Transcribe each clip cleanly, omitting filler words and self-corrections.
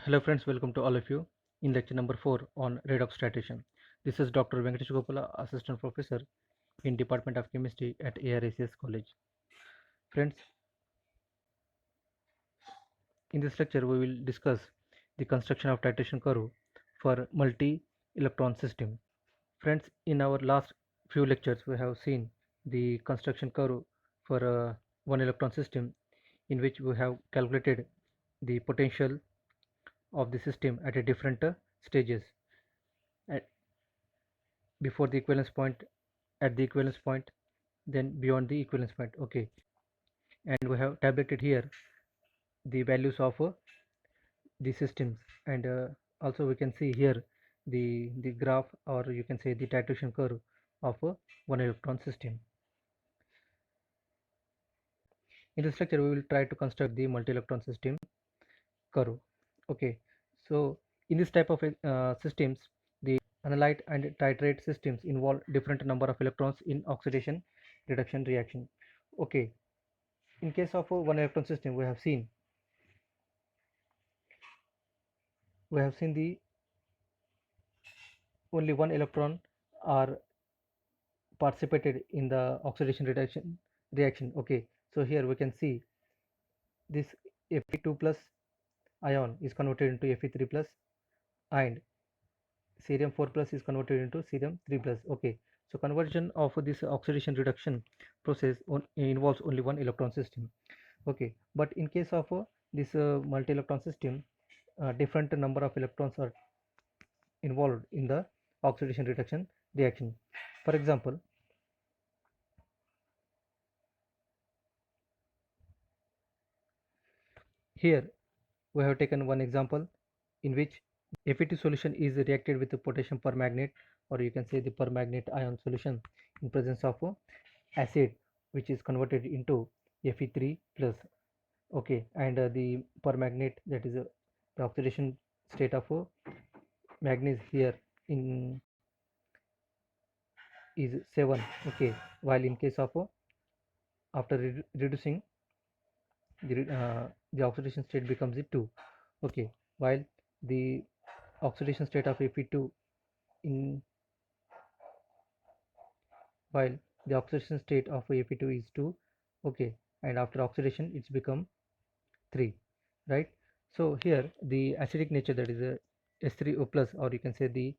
Hello friends, welcome to all of you in lecture number 4 on redox titration. This is Dr. Venkatesh Gopala, Assistant Professor in Department of Chemistry at ARACS College. Friends, in this lecture we will discuss the construction of titration curve for multi-electron system. Friends, in our last few lectures we have seen the construction curve for a one electron system in which we have calculated the potential of the system at a different stages. At before the equivalence point, at the equivalence point, then beyond the equivalence point. Okay, and we have tabulated here the values of the systems, and also we can see here the graph, or you can say the titration curve of a one electron system. In this lecture we will try to construct the multi electron system curve. Okay, so in this type of systems, the analyte and titrate systems involve different number of electrons in oxidation reduction reaction. Okay, in case of a one electron system, we have seen the only one electron are participated in the oxidation reaction. Okay, so here we can see this Fe2 plus ion is converted into Fe3 plus, and cerium 4 plus is converted into cerium 3 plus. Okay, so conversion of this oxidation reduction process involves only one electron system. Okay, but in case of this multi electron system, different number of electrons are involved in the oxidation reduction reaction. For example, here we have taken one example in which Fe2 solution is reacted with the potassium permanganate, or you can say the permanganate ion solution in presence of acid, which is converted into Fe3 plus. Okay, and the permanganate, that is the oxidation state of manganese here in is 7. Okay, while in case of after reducing the oxidation state becomes 2. Okay, while the oxidation state of Fe2 in while the oxidation state of Fe2 is 2. Okay, and after oxidation it's become 3, right? So here the acidic nature, that is a S3O plus, or you can say the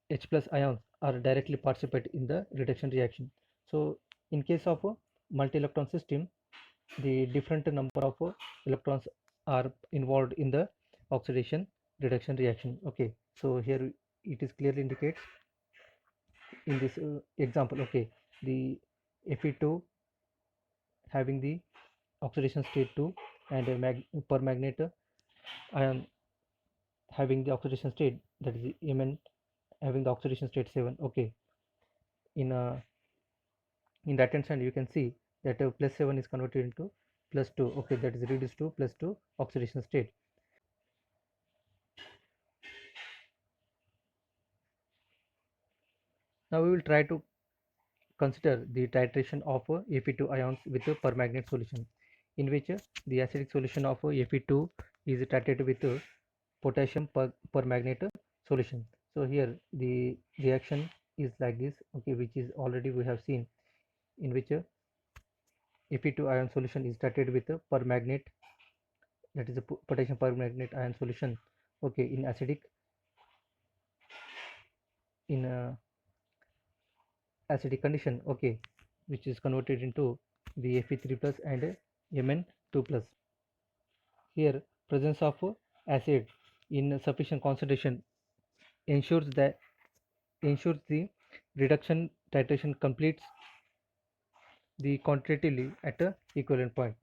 H plus ions are directly participate in the reduction reaction. So in case of a multi-electron system, the different number of electrons are involved in the oxidation reduction reaction. Okay, so here it is clearly indicates in this example. Okay, the Fe2 having the oxidation state 2, and permanganate ion having the oxidation state, that is Mn, having the oxidation state 7. Okay, in in that instance you can see that plus 7 is converted into plus 2. Okay, that is reduced to plus 2 oxidation state. Now we will try to consider the titration of Fe2 ions with a permanganate solution, in which the acidic solution of Fe2 is titrated with potassium permanganate solution. So here the reaction is like this. Okay, which is already we have seen, in which Fe2 ion solution is titrated with permanganate, that is a potassium permanganate ion solution. Okay, in acidic, in acidic condition. Okay, which is converted into the Fe3 plus and Mn2 plus. Here presence of acid in sufficient concentration ensures the reduction titration completes the quantitatively at a equivalent point.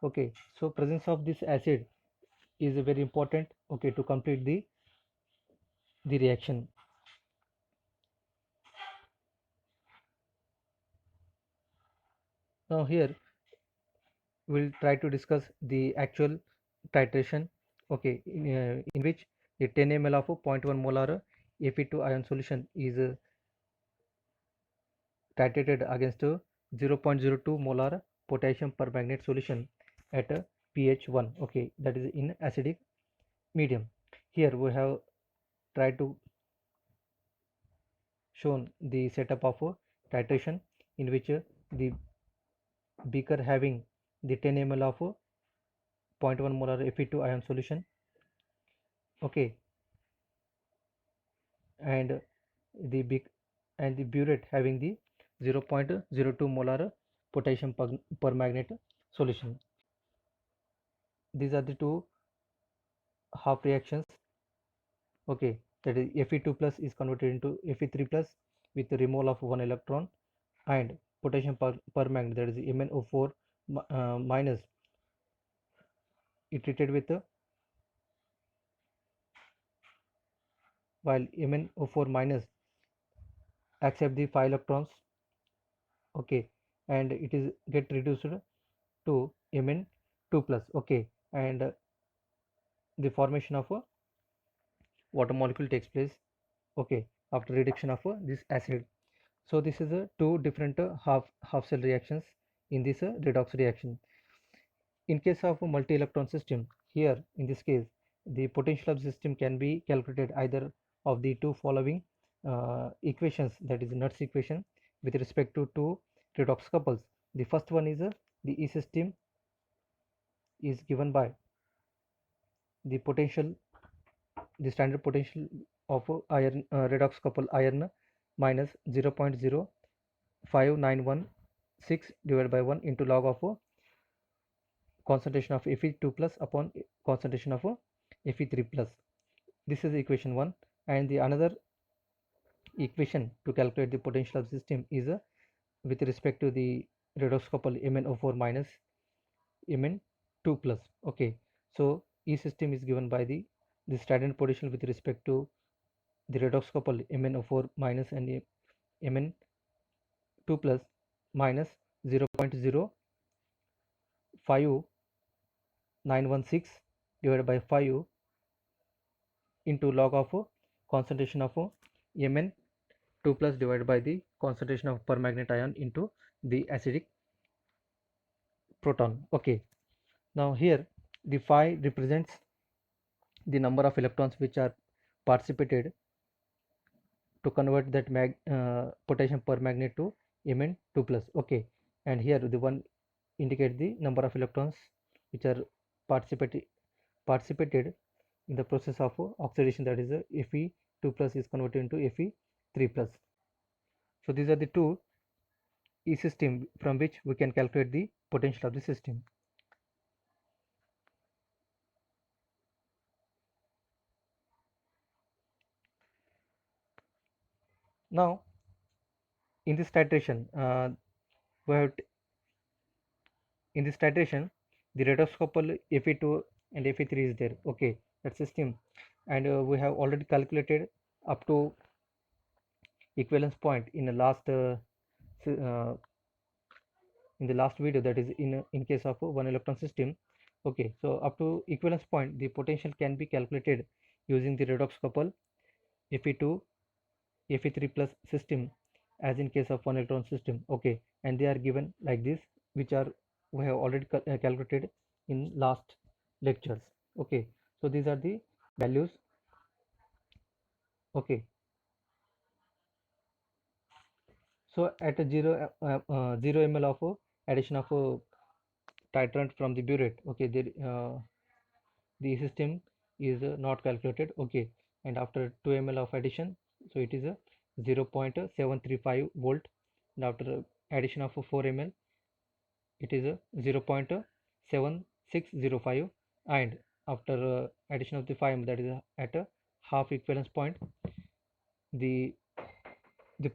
Okay, so presence of this acid is very important, okay, to complete the reaction. Now here we'll try to discuss the actual titration. Okay, in which the 10 ml of 0.1 molar Fe2 ion solution is titrated against 0.02 molar potassium permanganate solution at pH 1, okay, that is in acidic medium. Here we have tried to shown the setup of a titration in which the beaker having the 10 ml of 0.1 molar Fe2 ion solution, okay, and the burette having the 0.02 molar potassium permanganate solution. These are the two half reactions, okay, that is Fe2 plus is converted into Fe3 plus with the removal of one electron, and potassium permanganate, that is MnO4 minus, it treated with while MnO4 minus accept the 5 electrons, okay, and it is get reduced to Mn2 plus, okay, and the formation of a water molecule takes place, okay, after reduction of this acid. So this is a two different half cell reactions in this redox reaction. In case of a multi-electron system, here in this case the potential of the system can be calculated either of the two following equations, that is Nernst equation with respect to two redox couples. The first one is the E system is given by the potential, the standard potential of iron redox couple iron minus 0.05916 divided by 1 into log of concentration of Fe2 plus upon concentration of Fe3 plus. This is equation 1, and the another equation to calculate the potential of the system is with respect to the redox couple MnO4 minus Mn2 plus, okay. So E system is given by the standard potential with respect to the redox couple MnO4 minus and Mn2 plus minus 0.05916 divided by 5 into log of concentration of Mn2 plus divided by the concentration of permanganate ion into the acidic proton, okay. Now here the phi represents the number of electrons which are participated to convert that potassium permanganate to Mn2 plus, okay, and here the one indicate the number of electrons which are participated in the process of oxidation, that is Fe2 plus is converted into Fe3 plus. So these are the two E system from which we can calculate the potential of the system. Now in this titration we have in this titration the redox couple Fe2 and Fe3 is there, okay, that system, and we have already calculated up to equivalence point in the last uh, in the last video, that is in case of a one electron system, okay. So up to equivalence point the potential can be calculated using the redox couple Fe2 Fe3 plus system as in case of one electron system, okay, and they are given like this, which are we have already calculated in last lectures, okay. So these are the values, okay. So at a 0 ml of addition of titrant from the burette, okay, there the system is not calculated, okay, and after 2 ml of addition, so it is a 0.735 volt, and after addition of 4 ml it is a 0.7605, and after addition of the 5 ml, that is at a half equivalence point, the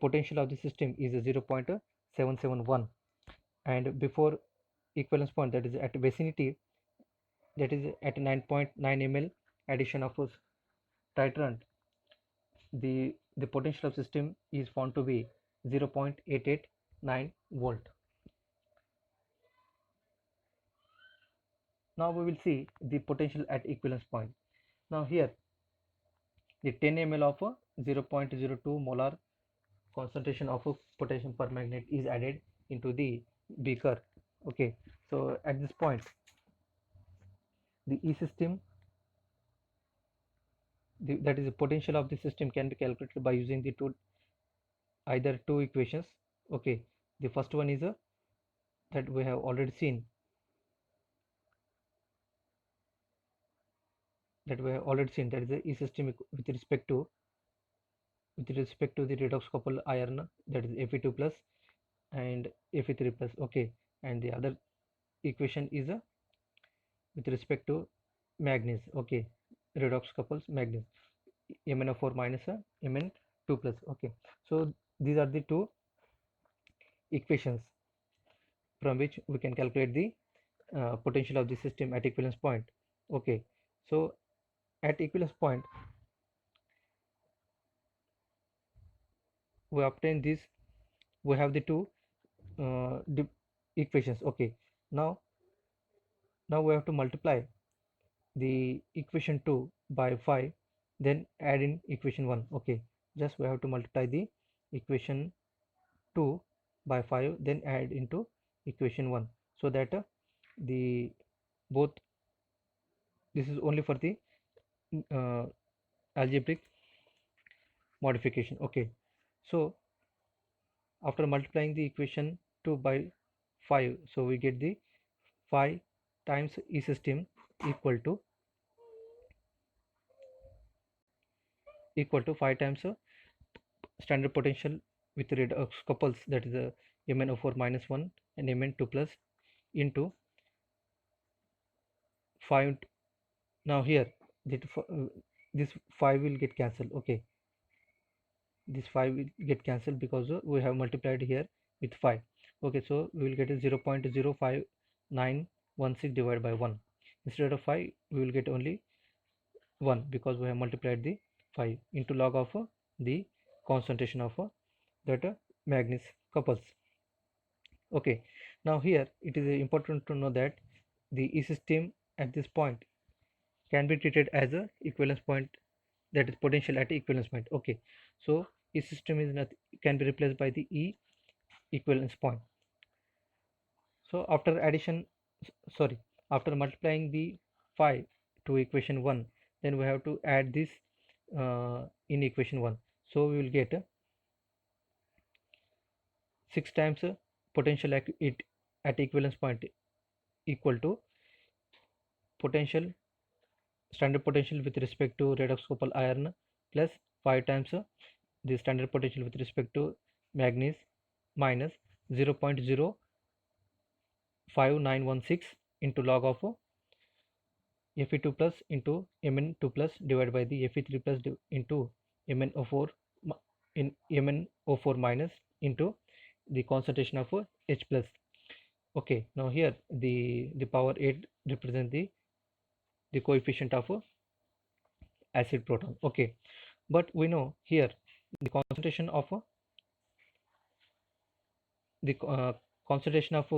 potential of the system is a 0.771, and before equivalence point, that is at vicinity, that is at 9.9 ml addition of titrant, the potential of system is found to be 0.889 volt. Now we will see the potential at equivalence point. Now here the 10 ml of 0.02 molar concentration of potassium permanganate is added into the beaker, okay. So at this point the E system, that is the potential of the system, can be calculated by using the either two equations. Okay, the first one is that we have already seen, that is the E system with respect to the redox couple iron, that is Fe2 plus and Fe3 plus. Okay, and the other equation is with respect to manganese. Okay, redox couples manganese, MnO4 minus Mn2 plus. Okay, so these are the two equations from which we can calculate the potential of the system at equivalence point. Okay, so at equivalence point we obtain this, we have the two equations. Okay, now we have to multiply the equation 2 by 5, then add in equation 1. Okay, just we have to multiply the equation 2 by 5, then add into equation 1, so that the both, this is only for the uh, algebraic modification. Okay, so after multiplying the equation 2 by 5, so we get the 5 times E system equal to 5 times standard potential with redox couples, that is MnO4 minus 1 and Mn2 plus, into 5. Now here this 5 will get cancelled. Okay, this 5 will get cancelled because we have multiplied here with 5. Okay, so we will get a 0.05916 divided by 1. Instead of 5 we will get only 1 because we have multiplied the 5 into log of the concentration of that manganese couples. Okay, now here it is important to know that the E system at this point can be treated as a equivalence point, that is potential at equivalence point. Okay, so E system is not, can be replaced by the E equivalence point. So after addition, sorry, after multiplying the 5 to equation 1, then we have to add this in equation 1. So we will get 6 times potential at equivalence point equal to potential, standard potential with respect to redox couple iron, plus 5 times the standard potential with respect to manganese, minus 0.05916 into log of Fe2 plus into Mn2 plus divided by the Fe3 plus into MnO4 in MnO4 minus into the concentration of H plus. Okay, now here the power 8 represent the coefficient of acid proton. Okay, but we know here the concentration of the concentration of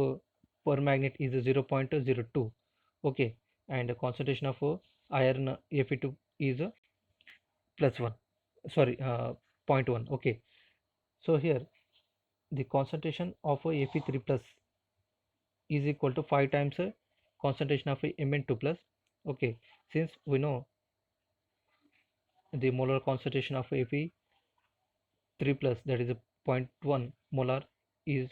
permanganate is 0.02. Okay, and the concentration of iron Fe2 is plus 1, sorry, 0.1. Okay, so here the concentration of Fe3 plus is equal to 5 times concentration of Mn2 plus. Okay, since we know the molar concentration of Fe3 plus, that is a 0.1 molar, is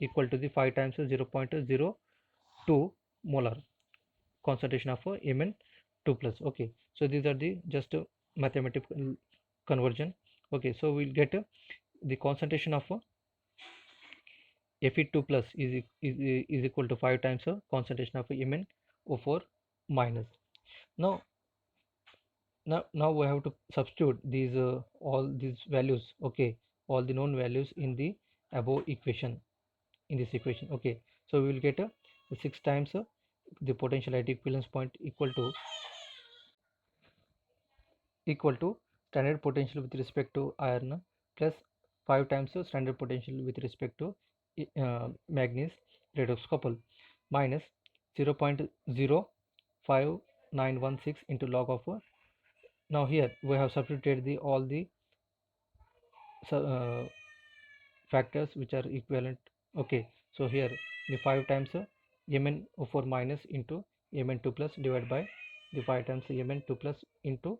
equal to the 5 times 0.02 molar concentration of Mn2 plus. Okay, so these are the just mathematical conversion. Okay, so we'll get the concentration of Fe2 plus is equal to 5 times concentration of MnO4 minus. Now we have to substitute these all these values. Okay, all the known values in the above equation, in this equation. Okay, so we will get 6 times the potential at equivalence point equal to standard potential with respect to iron, plus 5 times standard potential with respect to manganese redox couple, minus 0.05916 into log of now here we have substituted the all the uh, factors which are equivalent. Okay, so here the 5 times MnO4 minus into Mn2 plus divided by the 5 times Mn2 plus into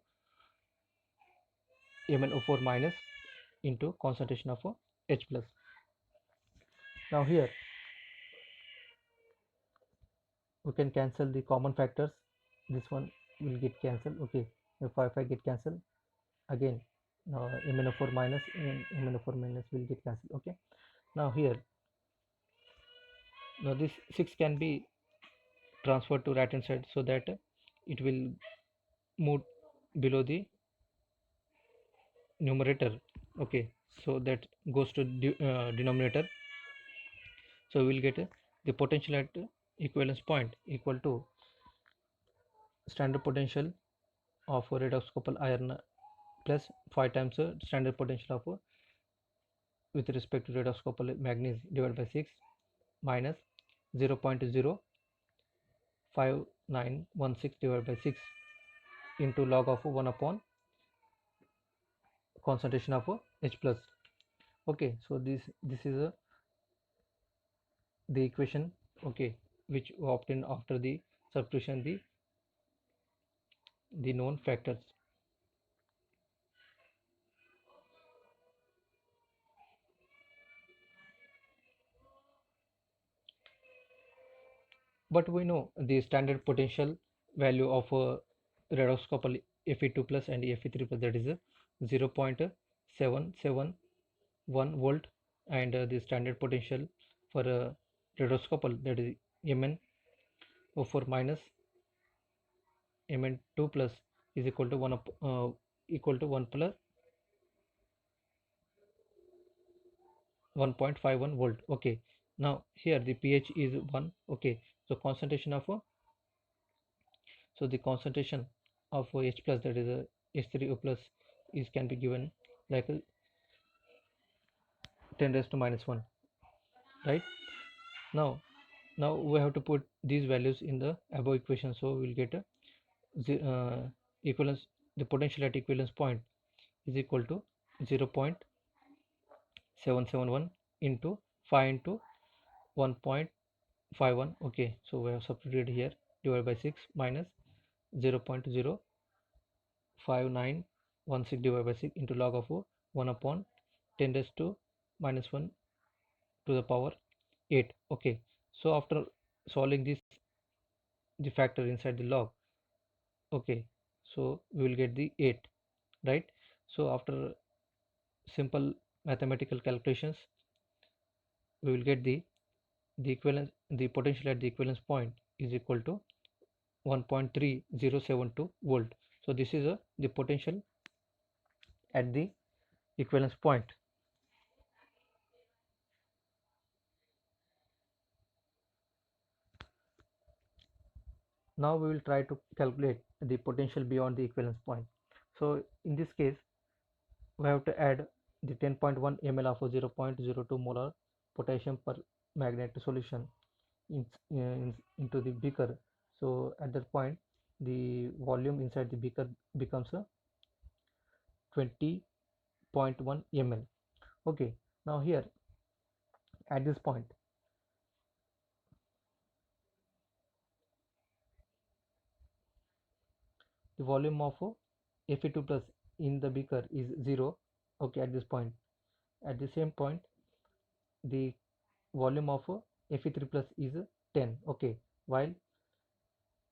MnO4 minus into concentration of H plus. Now here we can cancel the common factors. This one will get cancelled. Okay, the 5 get cancelled again. Now MnO4 minus and MnO4 minus will get cancelled. Okay, now here, now this 6 can be transferred to right hand side so that it will move below the numerator. Okay, so that goes to denominator. So we will get the potential at equivalence point equal to standard potential of redox coupled iron plus 5 times standard potential of with respect to redox coupled manganese divided by 6 minus 0.05916 divided by 6 into log of 1 upon concentration of H plus. Okay, so this is the equation, okay, which we obtain after the substitution the known factors. But we know the standard potential value of redox coupled Fe2 plus and Fe3 plus, that is 0.771 volt, and the standard potential for redox coupled, that is Mn04 minus Mn2 plus is equal to 1 plus 1.51 volt. Okay, now here the pH is 1. Okay, so concentration of so the concentration of H plus, that is H3O plus, is can be given like 10 raised to minus 1, right? Now we have to put these values in the above equation, so we will get a equivalence, the potential at equivalence point is equal to 0.771 into 5 into 1.51. okay, so we have substituted here, divided by 6 minus 0.05916 divided by 6 into log of 1 upon 10 raised to minus 1 to the power 8. Okay, so after solving this, the factor inside the log, okay, so we will get the 8, right? So after simple mathematical calculations, we will get the equivalence, the potential at the equivalence point is equal to 1.3072 volt. So this is the potential at the equivalence point. Now we will try to calculate the potential beyond the equivalence point. So in this case, we have to add the 10.1 ml of 0.02 molar potassium permanganate solution into the beaker. So at that point, the volume inside the beaker becomes 20.1 ml. Okay, now here at this point, the volume of Fe2 plus in the beaker is 0. Okay, at this point, at the same point, the volume of Fe3 plus is 10. Okay, while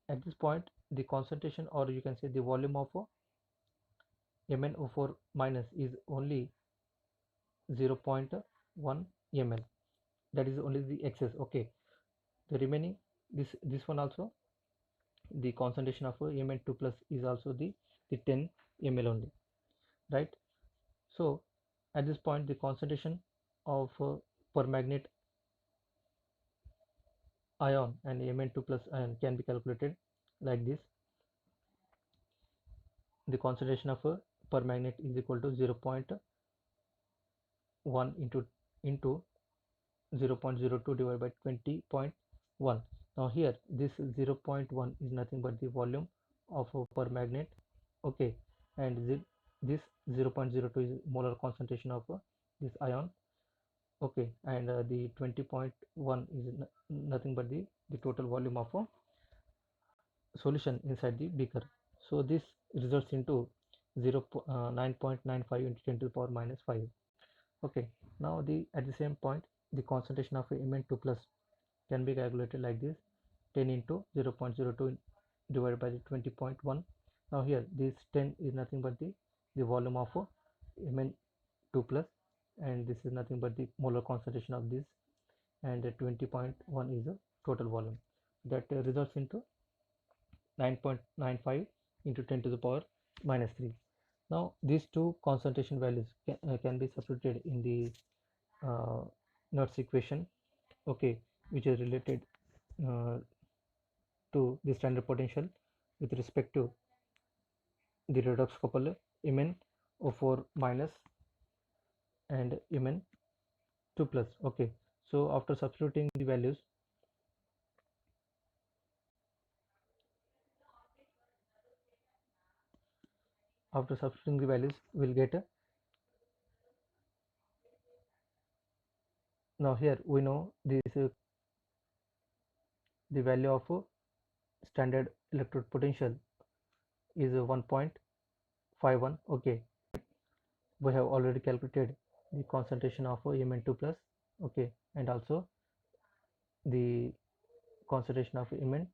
at this point the concentration, or you can say the volume of MnO4 minus is only 0.1 ml. That is only the excess. Okay, the remaining, this one also, the concentration of Mn2 plus is also the 10 ml only, right? So at this point the concentration of permanganate ion and Mn2 plus ion can be calculated like this. The concentration of permanganate is equal to 0.1 into 0.02 divided by 20.1. Now here this 0.1 is nothing but the volume of permanganate. Okay, and this 0.02 is molar concentration of this ion. Okay, and the 20.1 is nothing but the total volume of solution inside the beaker. So this results into 9.95 into 10 to the power minus 5. Okay, now at the same point the concentration of Mn2 plus can be calculated like this: 10 into 0.02 divided by the 20.1. Now here this 10 is nothing but the volume of Mn2 plus, and this is nothing but the molar concentration of this, and 20.1 is the total volume. That results into 9.95 into 10 to the power minus 3. Now these two concentration values can be substituted in the Nernst equation, okay, which is related uh, to the standard potential with respect to the redox couple MnO4 minus and Mn2 plus. Okay, so after substituting the values, we'll get now here we know this the value of standard electrode potential is 1.51. Okay, we have already calculated the concentration of Mn2 plus, okay, and also the concentration of MnO4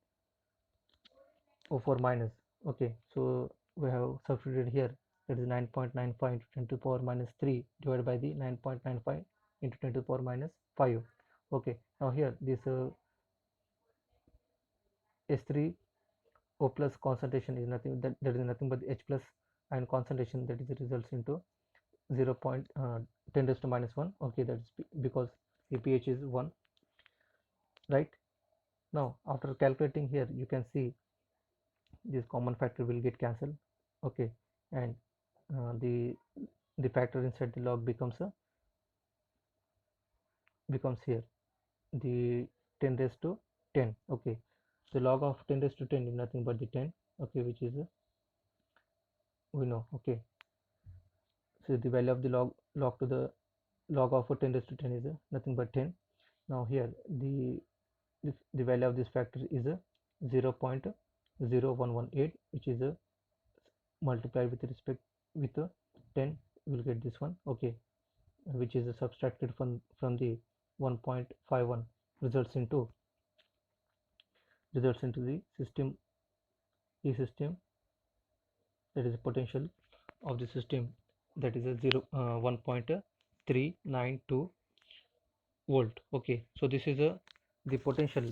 minus. Okay, so we have substituted here, that is 9.95 into 10 to the power minus 3 divided by the 9.95 into 10 to the power minus 5. Okay, now here this S3O plus concentration is nothing that is nothing but the H plus ion concentration, that is results into 0.10 raised to minus 1. Okay, that's because the pH is 1, right? Now after calculating here, you can see this common factor will get cancelled. Okay, and the factor inside the log becomes here the 10 raised to 10. Okay, the log of 10 raised to 10 is nothing but the 10. Okay, which is we know. Okay, so the value of the log to the log of 10 raised to 10 is nothing but 10. Now here the value of this factor is 0.0118, which is multiplied with respect with 10, you will get this one. Okay, which is subtracted from the 1.51, results into the system that is the potential of the system, that is a 1.392 volt. Okay, so this is the potential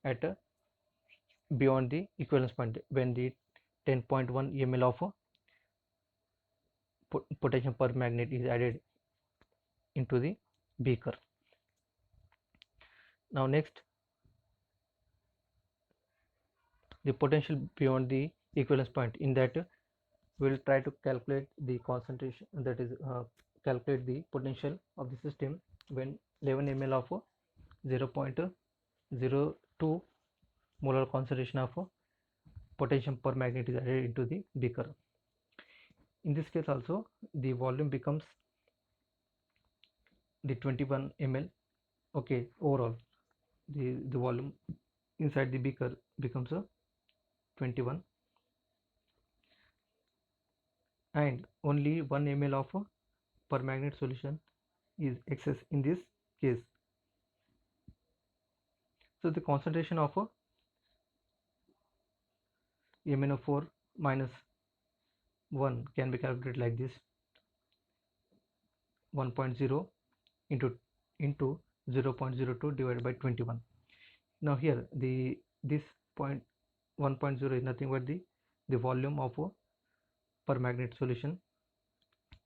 at beyond the equivalence point when the 10.1 ml of potassium permanganate is added into the beaker. Now next, the potential beyond the equivalence point, in that we'll try to calculate the concentration, that is calculate the potential of the system when 11 ml of 0.02 molar concentration of potassium permanganate is added into the beaker. In this case also the volume becomes the 21 ml. Okay, overall the volume inside the beaker becomes 21, and only 1 ml of permanganate solution is excess in this case. So the concentration of MnO4 minus 1 can be calculated like this: 1.0 into 0.02 divided by 21. Now here this point 1.0 is nothing but the volume of permanganate solution,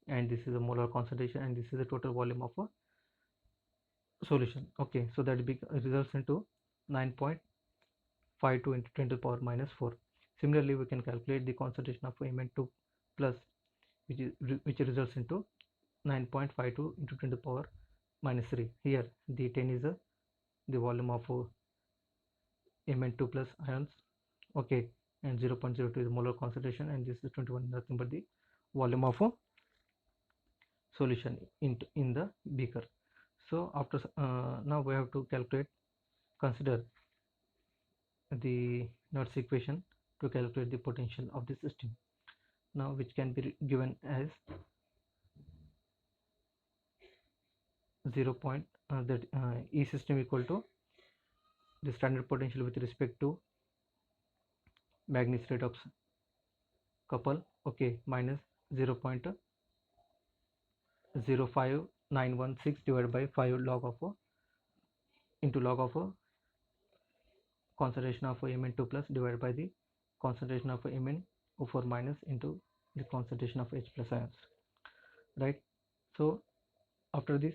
and this is a molar concentration, and this is the total volume of a solution. Okay, so that results into 9.52 into 10 to the power minus 4. Similarly, we can calculate the concentration of Mn2 plus, which results into 9.52 into 10 to the power minus 3. Here the 10 is the volume of Mn2 plus ions. Okay, and 0.02 is molar concentration, and this is 21, nothing but the volume of solution in the beaker. So after now we have to consider the Nernst equation to calculate the potential of the system. Now which can be given as 0 point that E system equal to the standard potential with respect to Magnus rate of couple, okay, minus 0.05916 divided by 5 log of into log of concentration of Mn2 plus divided by the concentration of MnO4 minus into the concentration of H plus ions, right? So after this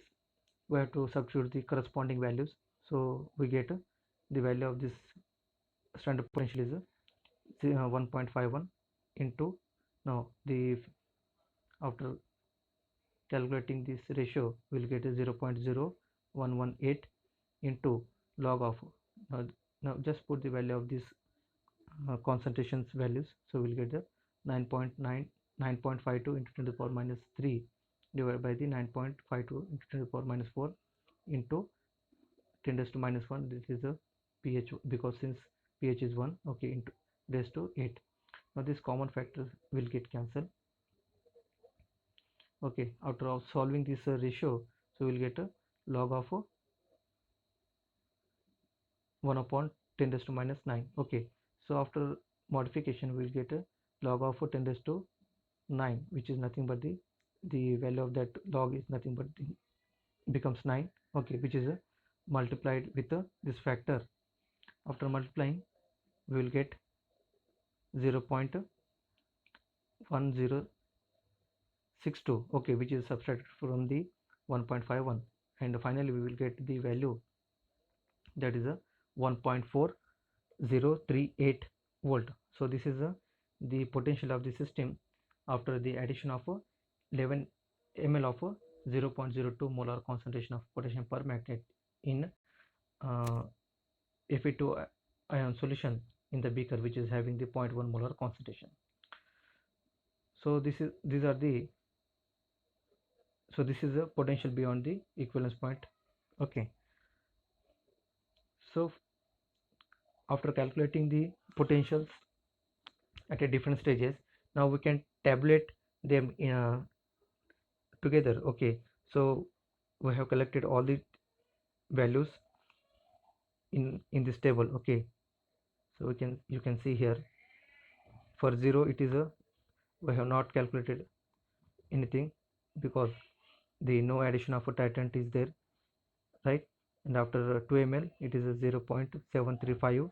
we have to substitute the corresponding values, so we get the value of this standard potential is 1.51 into, now the after calculating this ratio we'll get a 0.0118 into log of now just put the value of this concentrations values, so we'll get the 9.52 into 10 to the power minus 3 divided by the 9.52 into 10 to the power minus 4 into 10 raised to minus 1, this is a pH because since pH is 1, okay, into raised to 8. Now this common factors will get cancelled, okay. After solving this ratio, so we'll get a log of 1 upon 10 raised to minus 9, okay. So after modification we'll get a log of 10 raised to 9, which is nothing but the value of that log is nothing but becomes 9, okay, which is multiplied with this factor. After multiplying we will get 0.1062, okay, which is subtracted from the 1.51, and finally we will get the value that is a 1.4038 volt. So this is the potential of the system after the addition of 11 ml of 0.02 molar concentration of potassium permanganate in Fe2 ion solution in the beaker, which is having the 0.1 molar concentration. So this is a potential beyond the equivalence point, okay. So after calculating the potentials at a different stages, now we can tabulate them together, okay. So we have collected all the values in this table, okay. So you can see here for 0 it is we have not calculated anything because the no addition of a titrant is there, right? And after 2 ml it is a 0.735,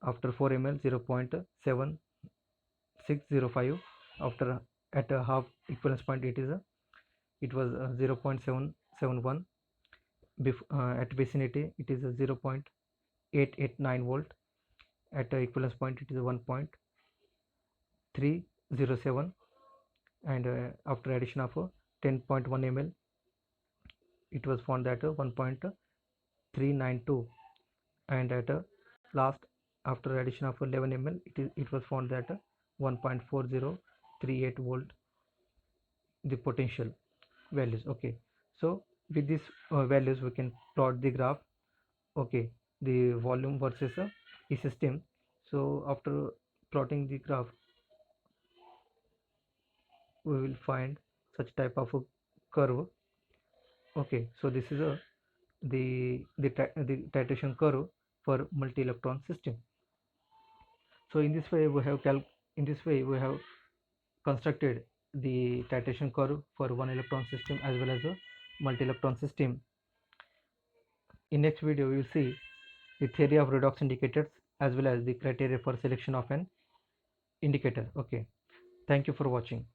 after 4 ml 0.7605, after at a half equivalence point it was 0.771, at vicinity it is a 0.889 volt, at equivalence point it is a 1.307, and after addition of 10.1 ml it was found that 1.392, and at last after addition of 11 ml it was found that 1.4038 volt the potential values, okay. So with these values we can plot the graph, okay, the volume versus E system. So after plotting the graph we will find such type of a curve, okay. So this is the titration curve for multi-electron system. So in this way we have constructed the titration curve for one electron system as well as a multi-electron system. In next video we will see the theory of redox indicators as well as the criteria for selection of an indicator, okay. Thank you for watching.